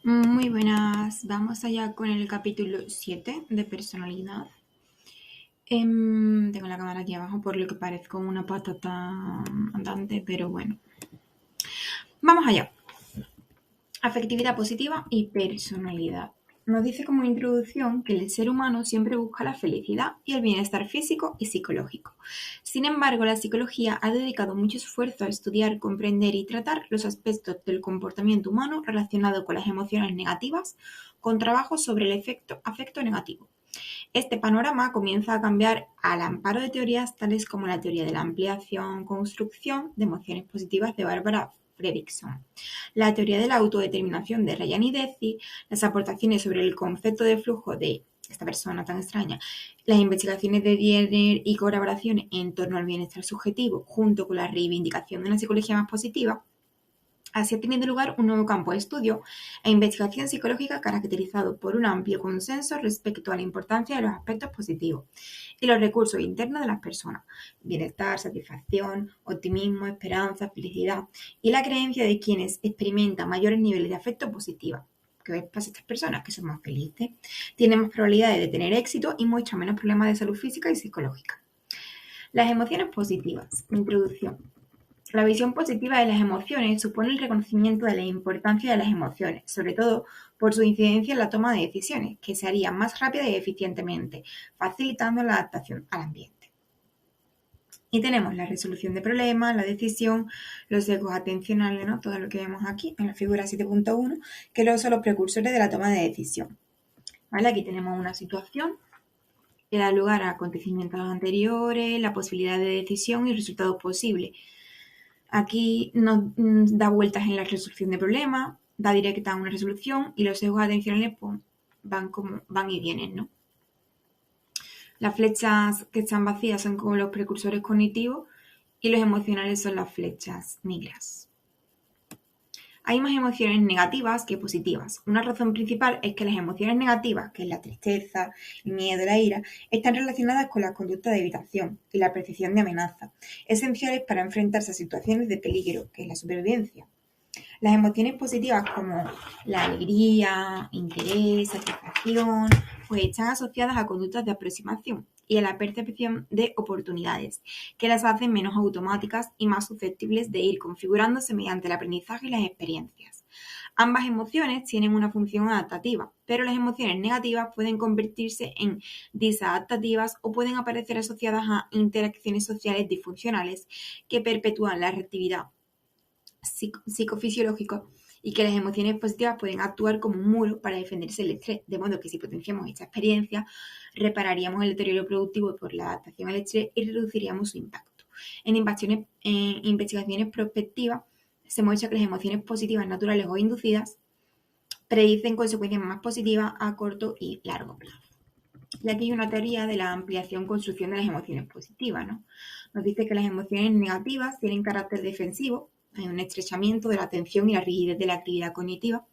Muy buenas, vamos allá con el capítulo 7 de personalidad. Tengo la cámara aquí abajo por lo que parezco una patata andante, pero bueno. Vamos allá. Afectividad positiva y personalidad. Nos dice como introducción que el ser humano siempre busca la felicidad y el bienestar físico y psicológico. Sin embargo, la psicología ha dedicado mucho esfuerzo a estudiar, comprender y tratar los aspectos del comportamiento humano relacionado con las emociones negativas, con trabajos sobre el efecto afecto negativo. Este panorama comienza a cambiar al amparo de teorías tales como la teoría de la ampliación-construcción de emociones positivas de Barbara Fredrickson, la teoría de la autodeterminación de Ryan y Deci, las aportaciones sobre el concepto de flujo de esta persona tan extraña, las investigaciones de Diener y colaboraciones en torno al bienestar subjetivo, junto con la reivindicación de una psicología más positiva. Así ha tenido lugar un nuevo campo de estudio e investigación psicológica caracterizado por un amplio consenso respecto a la importancia de los aspectos positivos y los recursos internos de las personas: bienestar, satisfacción, optimismo, esperanza, felicidad, y la creencia de quienes experimentan mayores niveles de afecto positiva. ¿Qué pasa a estas personas? Que son más felices, tienen más probabilidades de tener éxito y muestran menos problemas de salud física y psicológica. Las emociones positivas. Introducción. La visión positiva de las emociones supone el reconocimiento de la importancia de las emociones, sobre todo por su incidencia en la toma de decisiones, que se haría más rápida y eficientemente, facilitando la adaptación al ambiente. Y tenemos la resolución de problemas, la decisión, los sesgos atencionales, ¿no? Todo lo que vemos aquí en la figura 7.1, que son los precursores de la toma de decisión. ¿Vale? Aquí tenemos una situación que da lugar a acontecimientos anteriores, la posibilidad de decisión y resultados posibles. Aquí nos da vueltas en la resolución de problemas, da directa a una resolución y los sesgos atencionales pues, van y vienen, ¿no? Las flechas que están vacías son como los precursores cognitivos y los emocionales son las flechas negras. Hay más emociones negativas que positivas. Una razón principal es que las emociones negativas, que es la tristeza, el miedo, la ira, están relacionadas con la conducta de evitación y la percepción de amenaza, esenciales para enfrentarse a situaciones de peligro, que es la supervivencia. Las emociones positivas como la alegría, interés, satisfacción, pues están asociadas a conductas de aproximación y a la percepción de oportunidades, que las hacen menos automáticas y más susceptibles de ir configurándose mediante el aprendizaje y las experiencias. Ambas emociones tienen una función adaptativa, pero las emociones negativas pueden convertirse en desadaptativas o pueden aparecer asociadas a interacciones sociales disfuncionales que perpetúan la reactividad psicofisiológico, y que las emociones positivas pueden actuar como un muro para defenderse del estrés, de modo que si potenciamos esta experiencia, repararíamos el deterioro productivo por la adaptación al estrés y reduciríamos su impacto. En investigaciones prospectivas se muestra que las emociones positivas naturales o inducidas predicen consecuencias más positivas a corto y largo plazo. Y aquí hay una teoría de la ampliación-construcción de las emociones positivas, ¿no? Nos dice que las emociones negativas tienen carácter defensivo, hay un estrechamiento de la atención y la rigidez de la actividad cognitiva,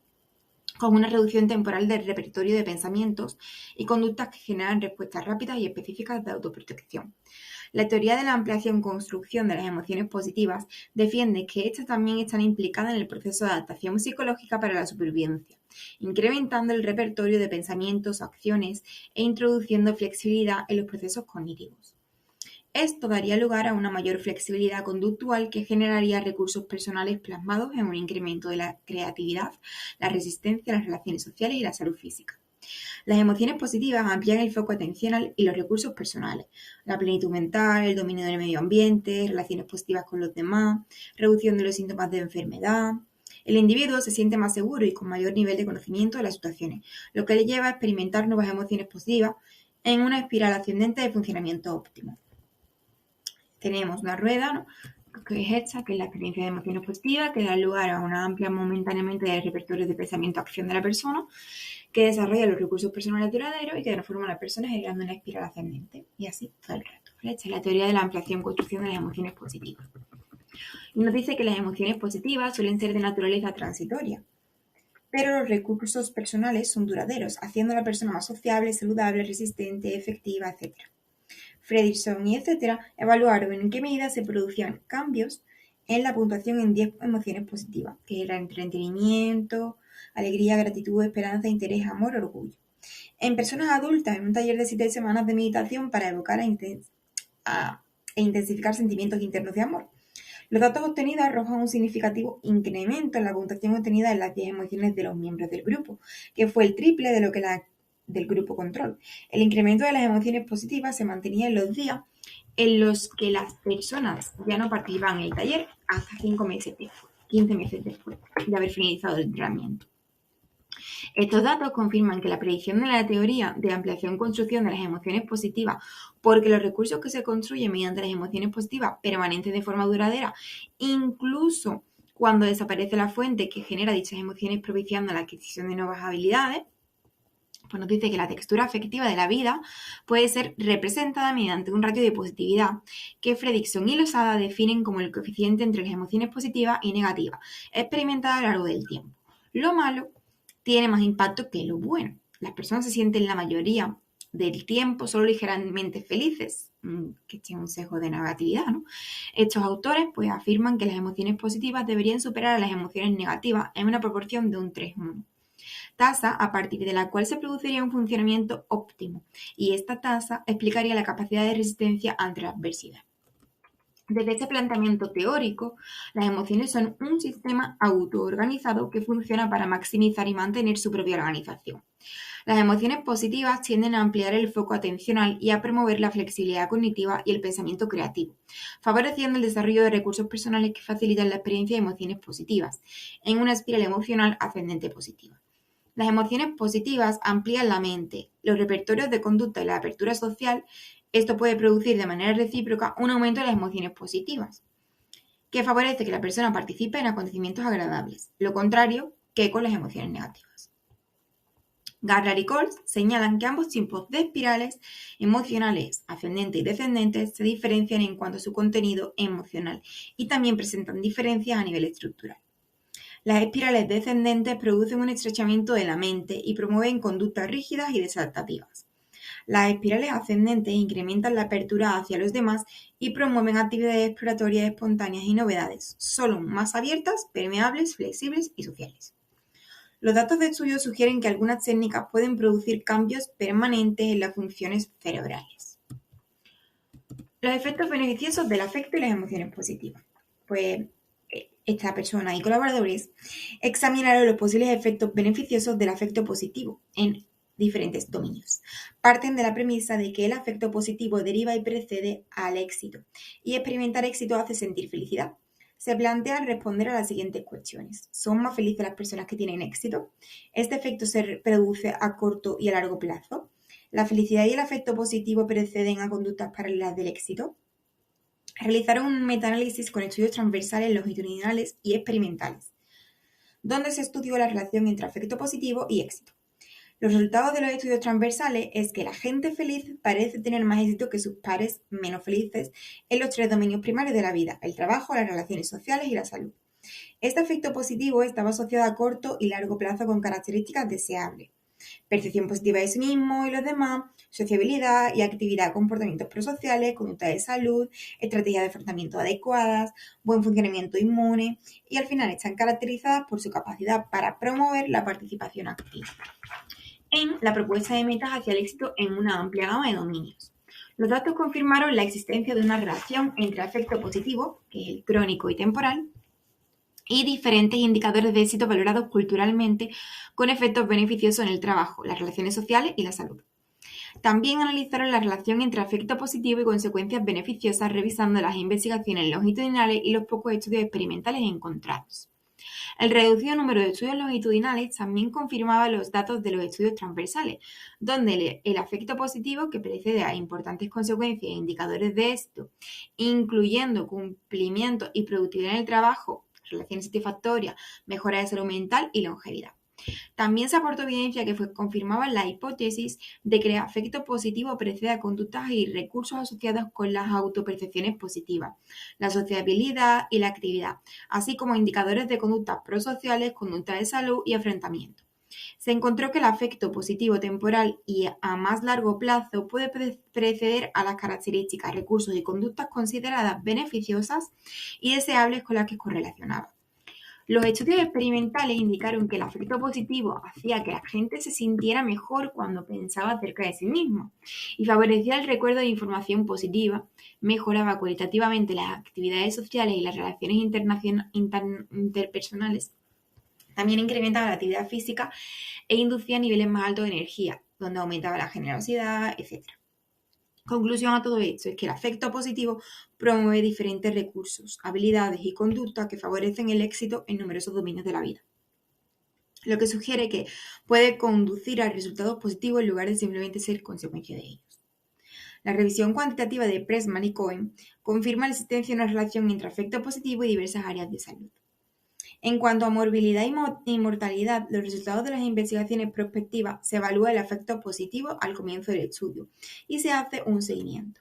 con una reducción temporal del repertorio de pensamientos y conductas que generan respuestas rápidas y específicas de autoprotección. La teoría de la ampliación-construcción de las emociones positivas defiende que estas también están implicadas en el proceso de adaptación psicológica para la supervivencia, incrementando el repertorio de pensamientos, acciones e introduciendo flexibilidad en los procesos cognitivos. Esto daría lugar a una mayor flexibilidad conductual que generaría recursos personales plasmados en un incremento de la creatividad, la resistencia, las relaciones sociales y la salud física. Las emociones positivas amplían el foco atencional y los recursos personales: la plenitud mental, el dominio del medio ambiente, relaciones positivas con los demás, reducción de los síntomas de enfermedad. El individuo se siente más seguro y con mayor nivel de conocimiento de las situaciones, lo que le lleva a experimentar nuevas emociones positivas en una espiral ascendente de funcionamiento óptimo. Tenemos una rueda, ¿no?, que es esta, que es la experiencia de emociones positivas, que da lugar a una amplia momentáneamente de repertorio de pensamiento-acción de la persona, que desarrolla los recursos personales duraderos y que transforma a la persona generando una espiral ascendente. Y así todo el rato. Esta es la teoría de la ampliación-construcción de las emociones positivas. Y nos dice que las emociones positivas suelen ser de naturaleza transitoria, pero los recursos personales son duraderos, haciendo a la persona más sociable, saludable, resistente, efectiva, etc. Fredrickson y etc. evaluaron en qué medida se producían cambios en la puntuación en 10 emociones positivas, que era entretenimiento, alegría, gratitud, esperanza, interés, amor, orgullo. En personas adultas, en un taller de 7 semanas de meditación para evocar e intensificar sentimientos internos de amor. Los datos obtenidos arrojan un significativo incremento en la puntuación obtenida en las 10 emociones de los miembros del grupo, que fue el triple de lo que del grupo control. El incremento de las emociones positivas se mantenía en los días en los que las personas ya no participaban en el taller hasta 15 meses después de haber finalizado el entrenamiento. Estos datos confirman que la predicción de la teoría de ampliación-construcción de las emociones positivas, porque los recursos que se construyen mediante las emociones positivas permanecen de forma duradera, incluso cuando desaparece la fuente que genera dichas emociones propiciando la adquisición de nuevas habilidades, pues nos dice que la textura afectiva de la vida puede ser representada mediante un ratio de positividad que Fredrickson y Losada definen como el coeficiente entre las emociones positivas y negativas, experimentada a lo largo del tiempo. Lo malo tiene más impacto que lo bueno. Las personas se sienten la mayoría del tiempo solo ligeramente felices, que tiene un sesgo de negatividad, ¿no? Estos autores pues afirman que las emociones positivas deberían superar a las emociones negativas en una proporción de un 3:1. Tasa a partir de la cual se produciría un funcionamiento óptimo, y esta tasa explicaría la capacidad de resistencia ante la adversidad. Desde este planteamiento teórico, las emociones son un sistema autoorganizado que funciona para maximizar y mantener su propia organización. Las emociones positivas tienden a ampliar el foco atencional y a promover la flexibilidad cognitiva y el pensamiento creativo, favoreciendo el desarrollo de recursos personales que facilitan la experiencia de emociones positivas, en una espiral emocional ascendente positiva. Las emociones positivas amplían la mente, los repertorios de conducta y la apertura social. Esto puede producir de manera recíproca un aumento de las emociones positivas, que favorece que la persona participe en acontecimientos agradables, lo contrario que con las emociones negativas. Garner y Coles señalan que ambos tipos de espirales emocionales, ascendentes y descendentes, se diferencian en cuanto a su contenido emocional y también presentan diferencias a nivel estructural. Las espirales descendentes producen un estrechamiento de la mente y promueven conductas rígidas y desadaptativas. Las espirales ascendentes incrementan la apertura hacia los demás y promueven actividades exploratorias espontáneas y novedades. Son más abiertas, permeables, flexibles y sociales. Los datos de estudio sugieren que algunas técnicas pueden producir cambios permanentes en las funciones cerebrales. Los efectos beneficiosos del afecto y las emociones positivas. Pues esta persona y colaboradores examinaron los posibles efectos beneficiosos del afecto positivo en diferentes dominios. Parten de la premisa de que el afecto positivo deriva y precede al éxito, y experimentar éxito hace sentir felicidad. Se plantean responder a las siguientes cuestiones. ¿Son más felices las personas que tienen éxito? ¿Este efecto se produce a corto y a largo plazo? ¿La felicidad y el afecto positivo preceden a conductas paralelas del éxito? Realizaron un metaanálisis con estudios transversales, longitudinales y experimentales, donde se estudió la relación entre afecto positivo y éxito. Los resultados de los estudios transversales es que la gente feliz parece tener más éxito que sus pares menos felices en los 3 dominios primarios de la vida: el trabajo, las relaciones sociales y la salud. Este afecto positivo estaba asociado a corto y largo plazo con características deseables: percepción positiva de sí mismo y los demás, sociabilidad y actividad, comportamientos prosociales, conducta de salud, estrategias de afrontamiento adecuadas, buen funcionamiento inmune, y al final están caracterizadas por su capacidad para promover la participación activa en la propuesta de metas hacia el éxito en una amplia gama de dominios. Los datos confirmaron la existencia de una relación entre afecto positivo, que es el crónico y temporal, y diferentes indicadores de éxito valorados culturalmente con efectos beneficiosos en el trabajo, las relaciones sociales y la salud. También analizaron la relación entre afecto positivo y consecuencias beneficiosas, revisando las investigaciones longitudinales y los pocos estudios experimentales encontrados. El reducido número de estudios longitudinales también confirmaba los datos de los estudios transversales, donde el afecto positivo, que precede a importantes consecuencias e indicadores de éxito, incluyendo cumplimiento y productividad en el trabajo, relaciones satisfactorias, mejora de salud mental y longevidad. También se aportó evidencia que confirmaba la hipótesis de que el afecto positivo precede a conductas y recursos asociados con las autopercepciones positivas, la sociabilidad y la actividad, así como indicadores de conductas prosociales, conducta de salud y afrontamiento. Se encontró que el afecto positivo temporal y a más largo plazo puede preceder a las características, recursos y conductas consideradas beneficiosas y deseables con las que correlacionaba. Los estudios experimentales indicaron que el afecto positivo hacía que la gente se sintiera mejor cuando pensaba acerca de sí mismo y favorecía el recuerdo de información positiva, mejoraba cualitativamente las actividades sociales y las relaciones interpersonales, también incrementaba la actividad física e inducía niveles más altos de energía, donde aumentaba la generosidad, etc. Conclusión a todo esto es que el afecto positivo promueve diferentes recursos, habilidades y conductas que favorecen el éxito en numerosos dominios de la vida, lo que sugiere que puede conducir a resultados positivos en lugar de simplemente ser consecuencia de ellos. La revisión cuantitativa de Pressman y Cohen confirma la existencia de una relación entre afecto positivo y diversas áreas de salud. En cuanto a morbilidad y mortalidad, los resultados de las investigaciones prospectivas se evalúa el afecto positivo al comienzo del estudio y se hace un seguimiento.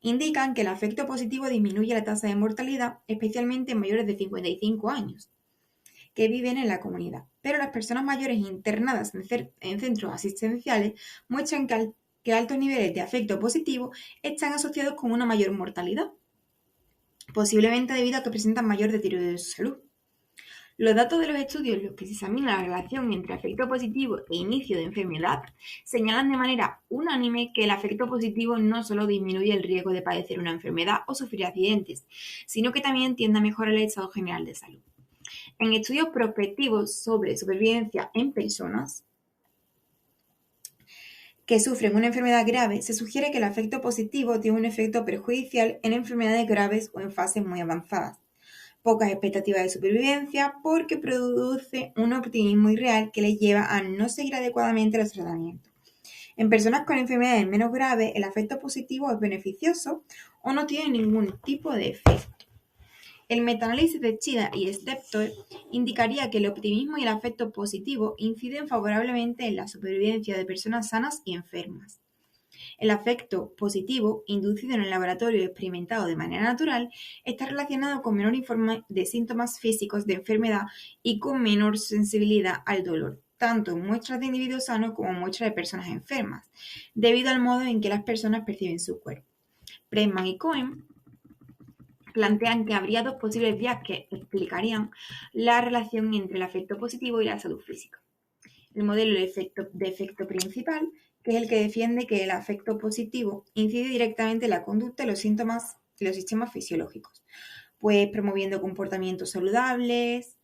Indican que el afecto positivo disminuye la tasa de mortalidad, especialmente en mayores de 55 años que viven en la comunidad. Pero las personas mayores internadas en centros asistenciales muestran que altos niveles de afecto positivo están asociados con una mayor mortalidad, posiblemente debido a que presentan mayor deterioro de su salud. Los datos de los estudios en los que se examina la relación entre afecto positivo e inicio de enfermedad señalan de manera unánime que el afecto positivo no solo disminuye el riesgo de padecer una enfermedad o sufrir accidentes, sino que también tiende a mejorar el estado general de salud. En estudios prospectivos sobre supervivencia en personas que sufren una enfermedad grave, se sugiere que el afecto positivo tiene un efecto perjudicial en enfermedades graves o en fases muy avanzadas. Pocas expectativas de supervivencia porque produce un optimismo irreal que les lleva a no seguir adecuadamente los tratamientos. En personas con enfermedades menos graves, el afecto positivo es beneficioso o no tiene ningún tipo de efecto. El metaanálisis de Chida y Steptoe indicaría que el optimismo y el afecto positivo inciden favorablemente en la supervivencia de personas sanas y enfermas. El afecto positivo, inducido en el laboratorio y experimentado de manera natural, está relacionado con menor informe de síntomas físicos de enfermedad y con menor sensibilidad al dolor, tanto en muestras de individuos sanos como en muestras de personas enfermas, debido al modo en que las personas perciben su cuerpo. Pressman y Cohen plantean que habría dos posibles vías que explicarían la relación entre el afecto positivo y la salud física. El modelo de efecto principal, que es el que defiende que el afecto positivo incide directamente en la conducta y los síntomas de los sistemas fisiológicos, pues promoviendo comportamientos saludables,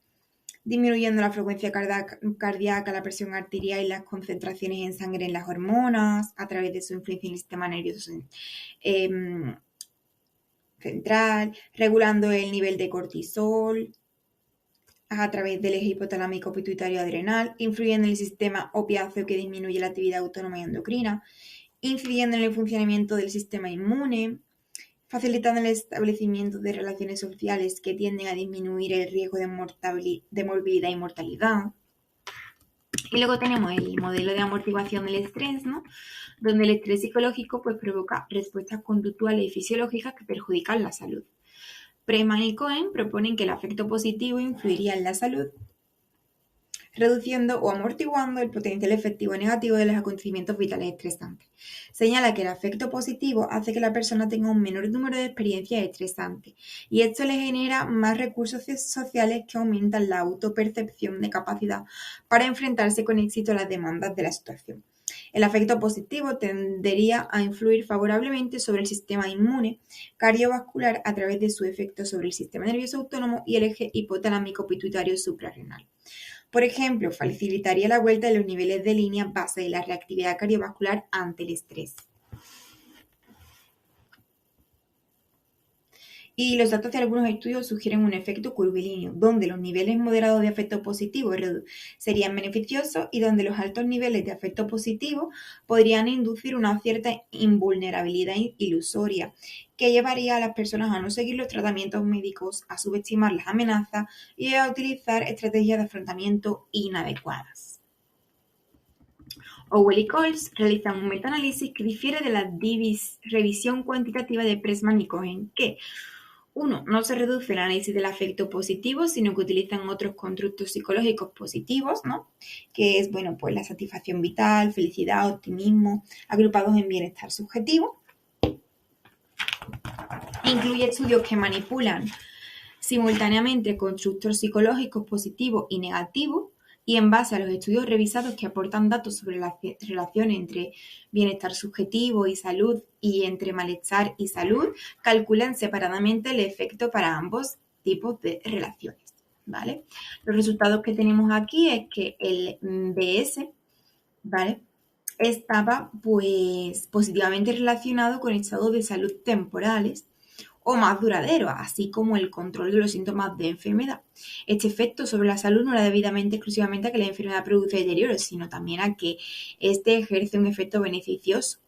disminuyendo la frecuencia cardíaca, la presión arterial y las concentraciones en sangre en las hormonas, a través de su influencia en el sistema nervioso central, regulando el nivel de cortisol a través del eje hipotalámico pituitario adrenal, influyendo en el sistema opiáceo que disminuye la actividad autónoma y endocrina, incidiendo en el funcionamiento del sistema inmune, facilitando el establecimiento de relaciones sociales que tienden a disminuir el riesgo de morbilidad y mortalidad. Y luego tenemos el modelo de amortiguación del estrés, ¿no? Donde el estrés psicológico pues, provoca respuestas conductuales y fisiológicas que perjudican la salud. Pressman y Cohen proponen que el afecto positivo influiría en la salud, reduciendo o amortiguando el potencial efectivo negativo de los acontecimientos vitales estresantes. Señala que el afecto positivo hace que la persona tenga un menor número de experiencias estresantes y esto le genera más recursos sociales que aumentan la autopercepción de capacidad para enfrentarse con éxito a las demandas de la situación. El afecto positivo tendería a influir favorablemente sobre el sistema inmune cardiovascular a través de su efecto sobre el sistema nervioso autónomo y el eje hipotalámico pituitario suprarrenal. Por ejemplo, facilitaría la vuelta de los niveles de línea base de la reactividad cardiovascular ante el estrés. Y los datos de algunos estudios sugieren un efecto curvilíneo, donde los niveles moderados de afecto positivo serían beneficiosos y donde los altos niveles de afecto positivo podrían inducir una cierta invulnerabilidad ilusoria, que llevaría a las personas a no seguir los tratamientos médicos, a subestimar las amenazas y a utilizar estrategias de afrontamiento inadecuadas. Howell y Coles realizan un metaanálisis que difiere de la revisión cuantitativa de Pressman y Cohen, que 1. No se reduce el análisis del afecto positivo, sino que utilizan otros constructos psicológicos positivos, ¿no? Que es, pues la satisfacción vital, felicidad, optimismo, agrupados en bienestar subjetivo. Incluye estudios que manipulan simultáneamente constructos psicológicos positivos y negativos, y en base a los estudios revisados que aportan datos sobre la relación entre bienestar subjetivo y salud y entre malestar y salud, calculan separadamente el efecto para ambos tipos de relaciones, ¿vale? Los resultados que tenemos aquí es que el BS, ¿vale?, estaba pues positivamente relacionado con estados de salud temporales o más duraderos, así como el control de los síntomas de enfermedad. Este efecto sobre la salud no era debidamente exclusivamente a que la enfermedad produce deterioro, sino también a que este ejerce un efecto beneficioso.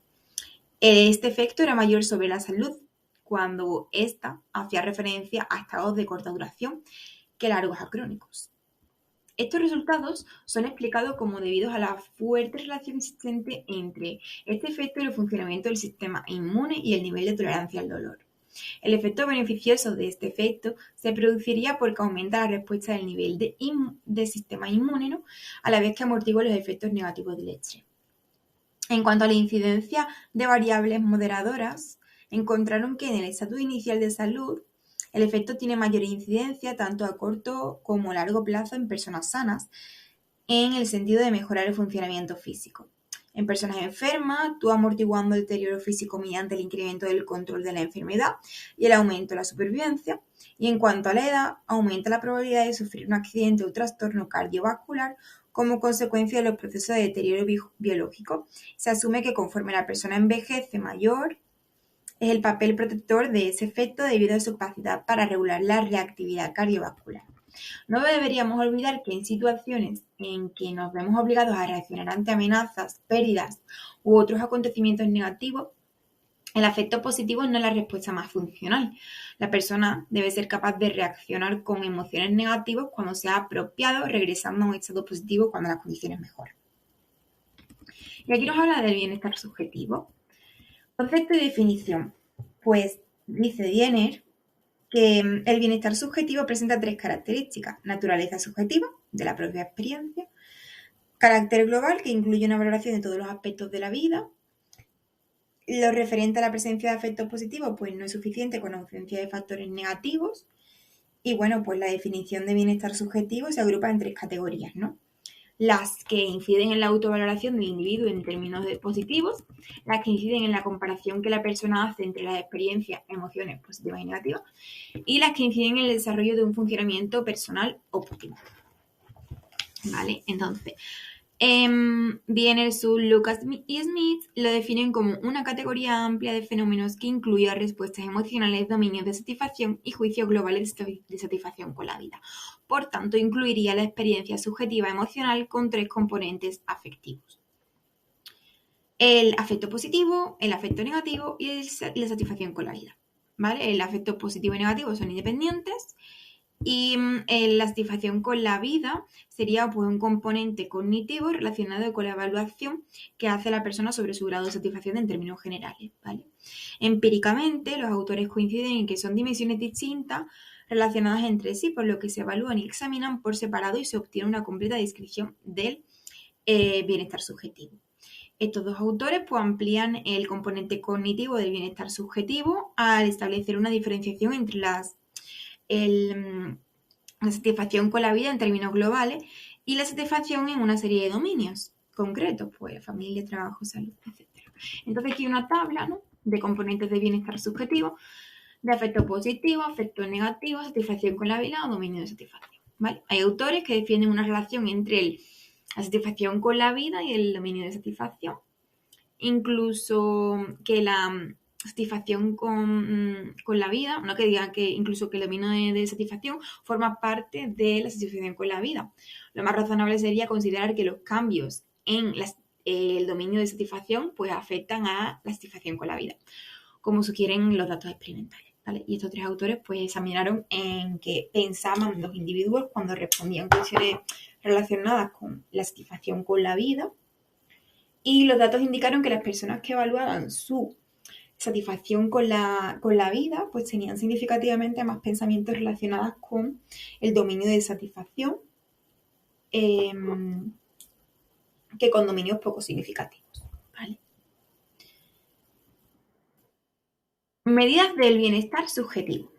Este efecto era mayor sobre la salud cuando ésta hacía referencia a estados de corta duración que largos a crónicos. Estos resultados son explicados como debidos a la fuerte relación existente entre este efecto y el funcionamiento del sistema inmune y el nivel de tolerancia al dolor. El efecto beneficioso de este efecto se produciría porque aumenta la respuesta del nivel de sistema inmune, ¿no?, a la vez que amortigua los efectos negativos del estrés. En cuanto a la incidencia de variables moderadoras, encontraron que en el estado inicial de salud el efecto tiene mayor incidencia tanto a corto como a largo plazo en personas sanas, en el sentido de mejorar el funcionamiento físico. En personas enfermas, actúa amortiguando el deterioro físico mediante el incremento del control de la enfermedad y el aumento de la supervivencia. Y en cuanto a la edad, aumenta la probabilidad de sufrir un accidente o trastorno cardiovascular como consecuencia de los procesos de deterioro biológico. Se asume que conforme la persona envejece mayor, es el papel protector de ese efecto debido a su capacidad para regular la reactividad cardiovascular. No deberíamos olvidar que en situaciones en que nos vemos obligados a reaccionar ante amenazas, pérdidas u otros acontecimientos negativos, el afecto positivo no es la respuesta más funcional. La persona debe ser capaz de reaccionar con emociones negativas cuando sea apropiado, regresando a un estado positivo cuando las condiciones mejoran. Y aquí nos habla del bienestar subjetivo. Concepto y definición. Pues dice Diener que el bienestar subjetivo presenta tres características: naturaleza subjetiva, de la propia experiencia; carácter global, que incluye una valoración de todos los aspectos de la vida; lo referente a la presencia de afectos positivos, pues no es suficiente con ausencia de factores negativos. Y bueno, pues la definición de bienestar subjetivo se agrupa en tres categorías, ¿no? Las que inciden en la autovaloración del individuo en términos positivos, las que inciden en la comparación que la persona hace entre las experiencias, emociones positivas y negativas, y las que inciden en el desarrollo de un funcionamiento personal óptimo. ¿Vale? Entonces, Wiener, Lucas y Smith lo definen como una categoría amplia de fenómenos que incluye respuestas emocionales, dominios de satisfacción y juicios globales de satisfacción con la vida. Por tanto, incluiría la experiencia subjetiva emocional con tres componentes afectivos: el afecto positivo, el afecto negativo y la satisfacción con la vida. ¿Vale? El afecto positivo y negativo son independientes. Y la satisfacción con la vida sería pues un componente cognitivo relacionado con la evaluación que hace la persona sobre su grado de satisfacción en términos generales, ¿vale? Empíricamente, los autores coinciden en que son dimensiones distintas relacionadas entre sí, por lo que se evalúan y examinan por separado y se obtiene una completa descripción del bienestar subjetivo. Estos dos autores pues amplían el componente cognitivo del bienestar subjetivo al establecer una diferenciación entre la satisfacción con la vida en términos globales y la satisfacción en una serie de dominios concretos, pues familia, trabajo, salud, etc. Entonces aquí hay una tabla, ¿no?, de componentes de bienestar subjetivo, de afecto positivo, afecto negativo, satisfacción con la vida o dominio de satisfacción, ¿vale? Hay autores que defienden una relación entre la satisfacción con la vida y el dominio de satisfacción, incluso que la satisfacción con la vida, no que digan que incluso que el dominio de satisfacción forma parte de la satisfacción con la vida. Lo más razonable sería considerar que los cambios en el dominio de satisfacción pues afectan a la satisfacción con la vida, como sugieren los datos experimentales, ¿vale? Y estos tres autores pues examinaron en qué pensaban los individuos cuando respondían cuestiones relacionadas con la satisfacción con la vida, y los datos indicaron que las personas que evaluaban su satisfacción con la vida pues tenían significativamente más pensamientos relacionados con el dominio de satisfacción que con dominios poco significativos, ¿vale? Medidas del bienestar subjetivo.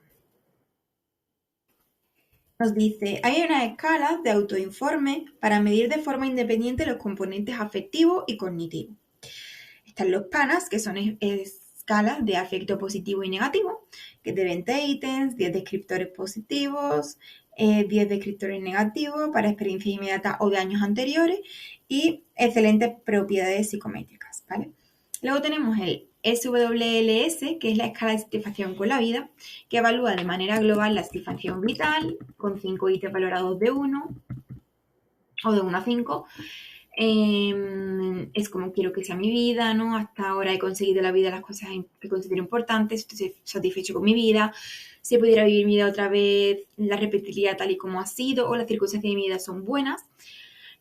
Nos dice, hay unas escalas de autoinforme para medir de forma independiente los componentes afectivos y cognitivos. Están los PANAS, que son escalas de afecto positivo y negativo, que es de 20 ítems, 10 descriptores positivos, 10 descriptores negativos para experiencias inmediatas o de años anteriores y excelentes propiedades psicométricas, ¿vale? Luego tenemos el SWLS, que es la escala de satisfacción con la vida, que evalúa de manera global la satisfacción vital, con 5 ítems valorados de 1 o de 1 a 5. Es como quiero que sea mi vida, ¿no? Hasta ahora he conseguido la vida las cosas que considero importantes, estoy satisfecho con mi vida. Si pudiera vivir mi vida otra vez, la repetiría tal y como ha sido, o las circunstancias de mi vida son buenas.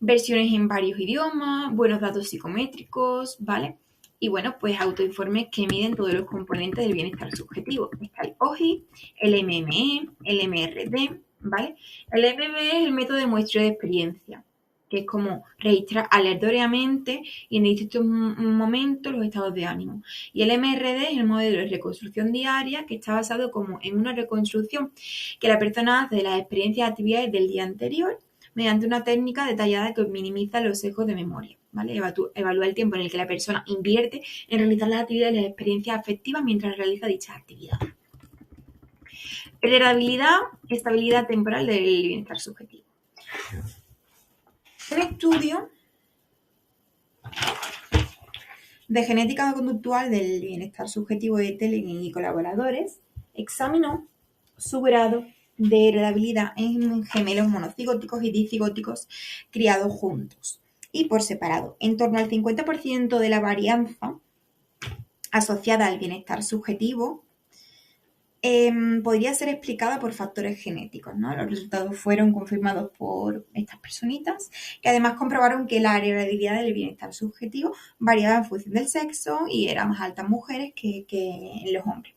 Versiones en varios idiomas, buenos datos psicométricos, ¿vale? Y bueno, pues autoinformes que miden todos los componentes del bienestar subjetivo. Está el OGI, el MME, el MRD, ¿vale? El MME es el método de muestreo de experiencia, que es como registrar aleatoriamente y en distintos momentos los estados de ánimo. Y el MRD es el modelo de reconstrucción diaria, que está basado como en una reconstrucción que la persona hace de las experiencias y actividades del día anterior mediante una técnica detallada que minimiza los sesgos de memoria, ¿vale? Evalúa el tiempo en el que la persona invierte en realizar las actividades y las experiencias afectivas mientras realiza dichas actividades. Heredabilidad, estabilidad temporal del bienestar subjetivo. Un estudio de genética conductual del bienestar subjetivo de Telegreen y colaboradores examinó su grado de heredabilidad en gemelos monocigóticos y dicigóticos criados juntos y por separado. En torno al 50% de la varianza asociada al bienestar subjetivo podría ser explicada por factores genéticos, ¿no? Los resultados fueron confirmados por estas personitas, que además comprobaron que la heredabilidad del bienestar subjetivo variaba en función del sexo y era más alta en mujeres que en los hombres.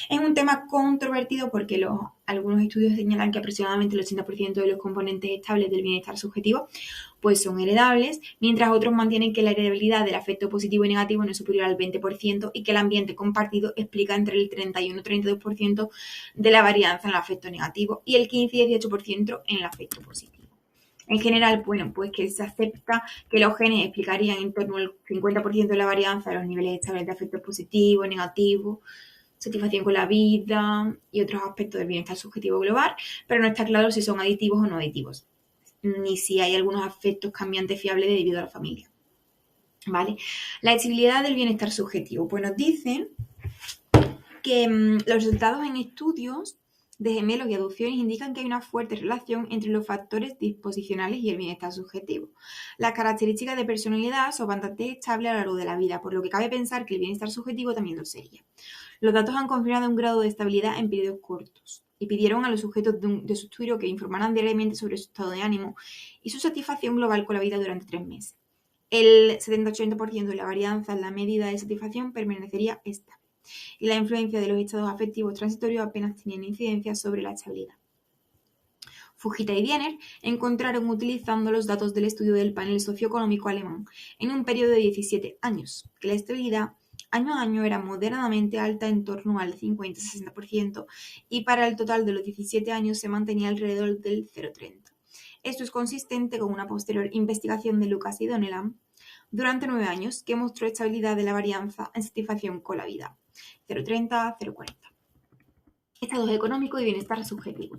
Es un tema controvertido porque algunos estudios señalan que aproximadamente el 80% de los componentes estables del bienestar subjetivo pues son heredables, mientras otros mantienen que la heredabilidad del afecto positivo y negativo no es superior al 20% y que el ambiente compartido explica entre el 31 y 32% de la varianza en el afecto negativo y el 15 y 18% en el afecto positivo. En general, bueno, pues que se acepta que los genes explicarían en torno al 50% de la varianza de los niveles estables de afecto positivo, negativo, satisfacción con la vida y otros aspectos del bienestar subjetivo global, pero no está claro si son aditivos o no aditivos, ni si hay algunos aspectos cambiantes fiables debido a la familia. ¿Vale? La accesibilidad del bienestar subjetivo. Pues nos dicen que los resultados en estudios de gemelos y adopciones indican que hay una fuerte relación entre los factores disposicionales y el bienestar subjetivo. Las características de personalidad son bastante estables a lo largo de la vida, por lo que cabe pensar que el bienestar subjetivo también lo sería. Los datos han confirmado un grado de estabilidad en periodos cortos y pidieron a los sujetos de su estudio que informaran diariamente sobre su estado de ánimo y su satisfacción global con la vida durante 3 meses. El 70-80% de la varianza en la medida de satisfacción permanecería estable y la influencia de los estados afectivos transitorios apenas tenían incidencia sobre la estabilidad. Fujita y Diener encontraron utilizando los datos del estudio del panel socioeconómico alemán en un periodo de 17 años que la estabilidad año a año era moderadamente alta en torno al 50-60% y para el total de los 17 años se mantenía alrededor del 0,30. Esto es consistente con una posterior investigación de Lucas y Donnellan durante 9 años que mostró estabilidad de la varianza en satisfacción con la vida, 0,30-0,40. Estados económicos y bienestar subjetivo.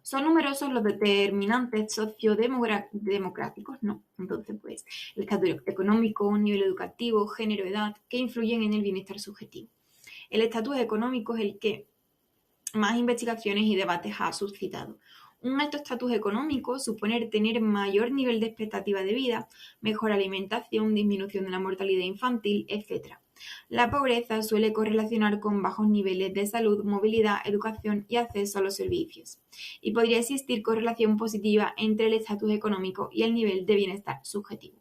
Son numerosos los determinantes sociodemográficos, ¿no? Entonces, pues, el estatus económico, nivel educativo, género, edad, que influyen en el bienestar subjetivo. El estatus económico es el que más investigaciones y debates ha suscitado. Un alto estatus económico supone tener mayor nivel de expectativa de vida, mejor alimentación, disminución de la mortalidad infantil, etc. La pobreza suele correlacionar con bajos niveles de salud, movilidad, educación y acceso a los servicios. Y podría existir correlación positiva entre el estatus económico y el nivel de bienestar subjetivo.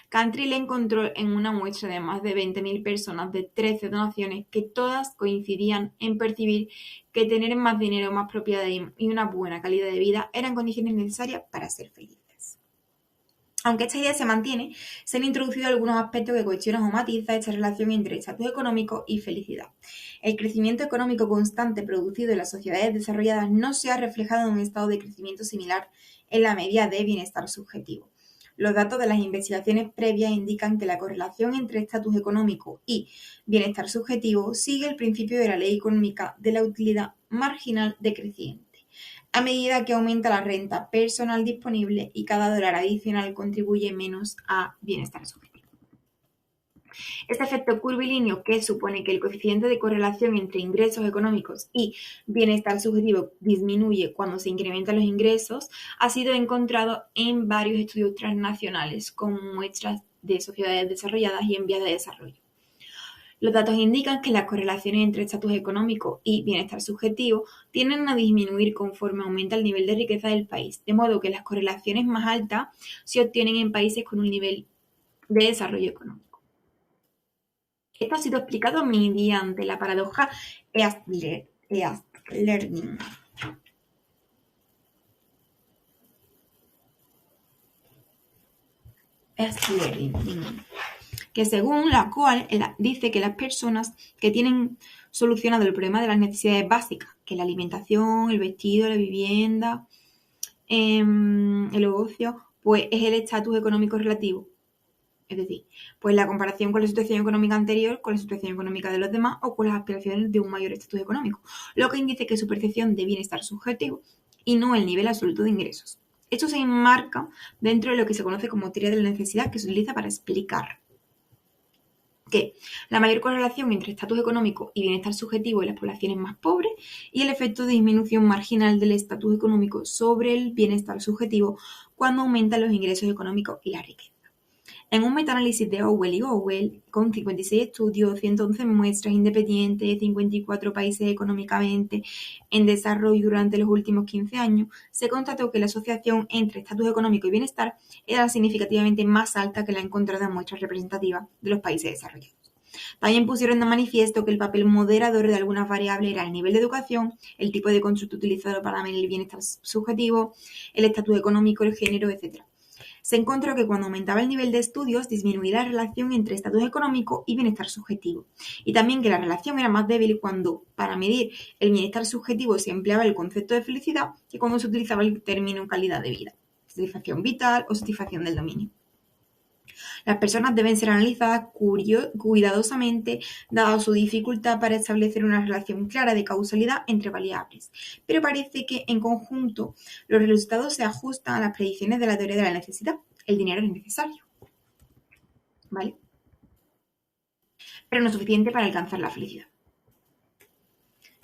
Cantrill encontró en una muestra de más de 20.000 personas de 13 donaciones que todas coincidían en percibir que tener más dinero, más propiedades y una buena calidad de vida eran condiciones necesarias para ser felices. Aunque esta idea se mantiene, se han introducido algunos aspectos que cuestionan o matizan esta relación entre estatus económico y felicidad. El crecimiento económico constante producido en las sociedades desarrolladas no se ha reflejado en un estado de crecimiento similar en la medida de bienestar subjetivo. Los datos de las investigaciones previas indican que la correlación entre estatus económico y bienestar subjetivo sigue el principio de la ley económica de la utilidad marginal decreciente. A medida que aumenta la renta personal disponible y cada dólar adicional contribuye menos a bienestar subjetivo. Este efecto curvilíneo, que supone que el coeficiente de correlación entre ingresos económicos y bienestar subjetivo disminuye cuando se incrementan los ingresos, ha sido encontrado en varios estudios transnacionales con muestras de sociedades desarrolladas y en vías de desarrollo. Los datos indican que las correlaciones entre estatus económico y bienestar subjetivo tienden a disminuir conforme aumenta el nivel de riqueza del país, de modo que las correlaciones más altas se obtienen en países con un nivel de desarrollo económico. Esto ha sido explicado mediante la paradoja East-Learning. Que según la cual dice que las personas que tienen solucionado el problema de las necesidades básicas, que es la alimentación, el vestido, la vivienda, el ocio, pues es el estatus económico relativo. Es decir, pues la comparación con la situación económica anterior, con la situación económica de los demás o con las aspiraciones de un mayor estatus económico, lo que indica que es su percepción de bienestar subjetivo y no el nivel absoluto de ingresos. Esto se enmarca dentro de lo que se conoce como teoría de la necesidad, que se utiliza para explicar que la mayor correlación entre estatus económico y bienestar subjetivo en las poblaciones más pobres y el efecto de disminución marginal del estatus económico sobre el bienestar subjetivo cuando aumentan los ingresos económicos y la riqueza. En un metaanálisis de Owell y Owell, con 56 estudios, 111 muestras independientes, 54 países económicamente en desarrollo durante los últimos 15 años, se constató que la asociación entre estatus económico y bienestar era significativamente más alta que la encontrada en muestras representativas de los países desarrollados. También pusieron de manifiesto que el papel moderador de algunas variables era el nivel de educación, el tipo de constructo utilizado para medir el bienestar subjetivo, el estatus económico, el género, etc. Se encontró que cuando aumentaba el nivel de estudios disminuía la relación entre estatus económico y bienestar subjetivo, y también que la relación era más débil cuando, para medir el bienestar subjetivo, se empleaba el concepto de felicidad que cuando se utilizaba el término calidad de vida, satisfacción vital o satisfacción del dominio. Las personas deben ser analizadas cuidadosamente, dada su dificultad para establecer una relación clara de causalidad entre variables, pero parece que, en conjunto, los resultados se ajustan a las predicciones de la teoría de la necesidad. El dinero es necesario, ¿vale? Pero no es suficiente para alcanzar la felicidad.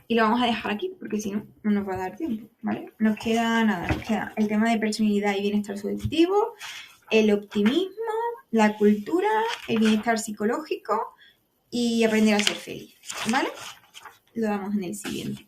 Y lo vamos a dejar aquí, porque si no, no nos va a dar tiempo, ¿vale? Nos queda nada, nos queda el tema de personalidad y bienestar subjetivo, el optimismo, la cultura, el bienestar psicológico y aprender a ser feliz, ¿vale? Lo damos en el siguiente.